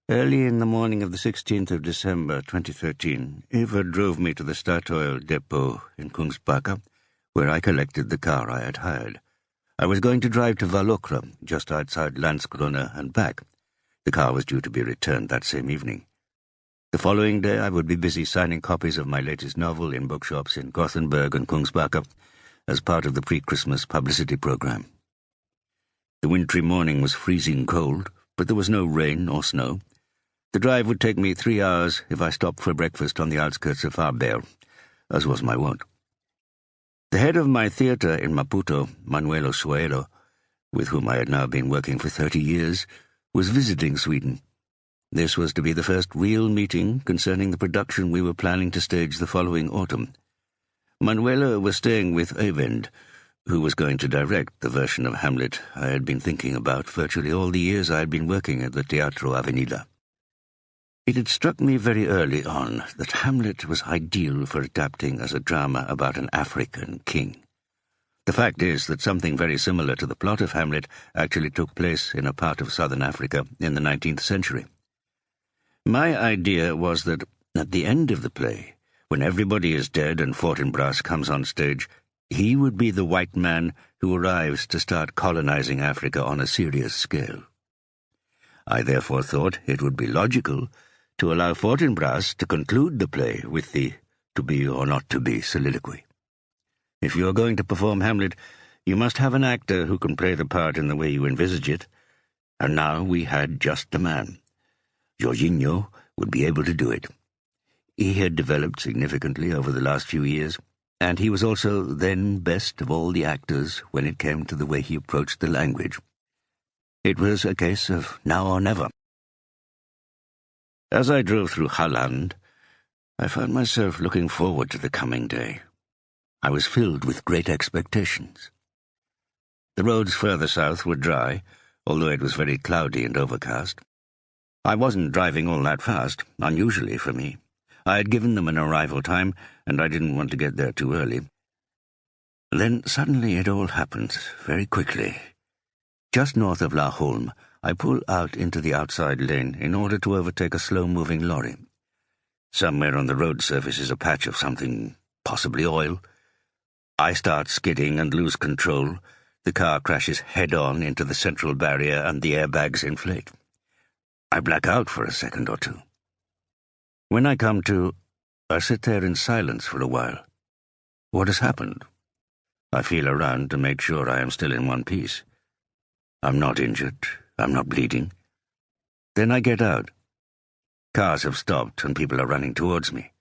Early in the morning of the 16th of December 2013, Eva drove me to the Statoil depot in Kungsbacka, where I collected the car I had hired. I was going to drive to Valokra, just outside Landskrona, and back. The car was due to be returned that same evening. The following day I would be busy signing copies of my latest novel in bookshops in Gothenburg and Kungsbacka as part of the pre-Christmas publicity program. The wintry morning was freezing cold, but there was no rain or snow. The drive would take me 3 hours if I stopped for breakfast on the outskirts of Varberg, as was my wont. The head of my theatre in Maputo, Manuel Osuelo, with whom I had now been working for 30 years, was visiting Sweden. This was to be the first real meeting concerning the production we were planning to stage the following autumn. Manuela was staying with Eyvind, who was going to direct the version of Hamlet I had been thinking about virtually all the years I had been working at the Teatro Avenida. It had struck me very early on that Hamlet was ideal for adapting as a drama about an African king. The fact is that something very similar to the plot of Hamlet actually took place in a part of southern Africa in the 19th century. My idea was that, at the end of the play, when everybody is dead and Fortinbras comes on stage, he would be the white man who arrives to start colonizing Africa on a serious scale. I therefore thought it would be logical to allow Fortinbras to conclude the play with the to be or not to be soliloquy. If you are going to perform Hamlet, you must have an actor who can play the part in the way you envisage it, and now we had just the man. Jorginho would be able to do it. He had developed significantly over the last few years, and he was also then best of all the actors when it came to the way he approached the language. It was a case of now or never. As I drove through Halland, I found myself looking forward to the coming day. I was filled with great expectations. The roads further south were dry, although it was very cloudy and overcast. I wasn't driving all that fast, unusually for me. I had given them an arrival time, and I didn't want to get there too early. Then suddenly it all happened, very quickly. Just north of La Holm, I pulled out into the outside lane in order to overtake a slow-moving lorry. Somewhere on the road surface is a patch of something, possibly oil. I start skidding and lose control. The car crashes head-on into the central barrier and the airbags inflate. I black out for a second or two. When I come to, I sit there in silence for a while. What has happened? I feel around to make sure I am still in one piece. I'm not injured. I'm not bleeding. Then I get out. Cars have stopped and people are running towards me.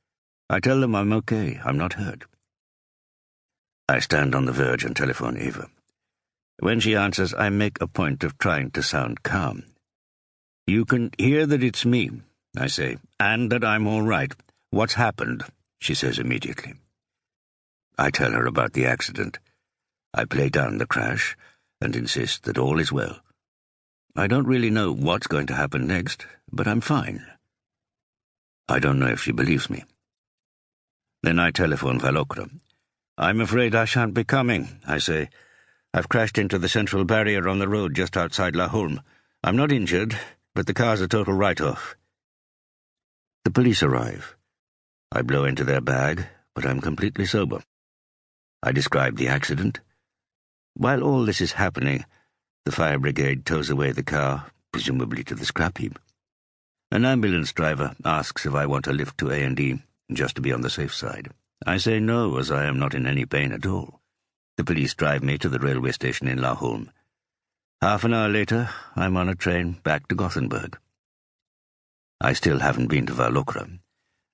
I tell them I'm okay, I'm not hurt. I stand on the verge and telephone Eva. When she answers, I make a point of trying to sound calm. "You can hear that it's me," I say, "and that I'm all right. What's happened?" she says immediately. I tell her about the accident. I play down the crash and insist that all is well. I don't really know what's going to happen next, but I'm fine. I don't know if she believes me. Then I telephone Valokra. "I'm afraid I shan't be coming," I say. "I've crashed into the central barrier on the road just outside La Holm. I'm not injured, but the car's a total write-off." The police arrive. I blow into their bag, but I'm completely sober. I describe the accident. While all this is happening, the fire brigade tows away the car, presumably to the scrap heap. An ambulance driver asks if I want a lift to A&E, just to be on the safe side. I say no, as I am not in any pain at all. The police drive me to the railway station in La Holm. Half an hour later, I'm on a train back to Gothenburg. I still haven't been to Valokra,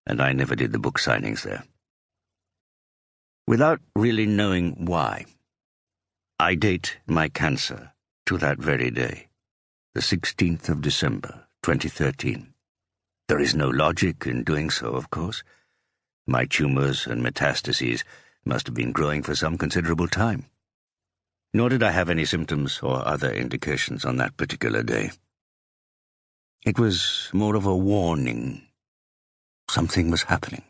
and I never did the book signings there. Without really knowing why, I date my cancer to that very day, the 16th of December, 2013. There is no logic in doing so, of course. My tumours and metastases must have been growing for some considerable time. Nor did I have any symptoms or other indications on that particular day. It was more of a warning. Something was happening.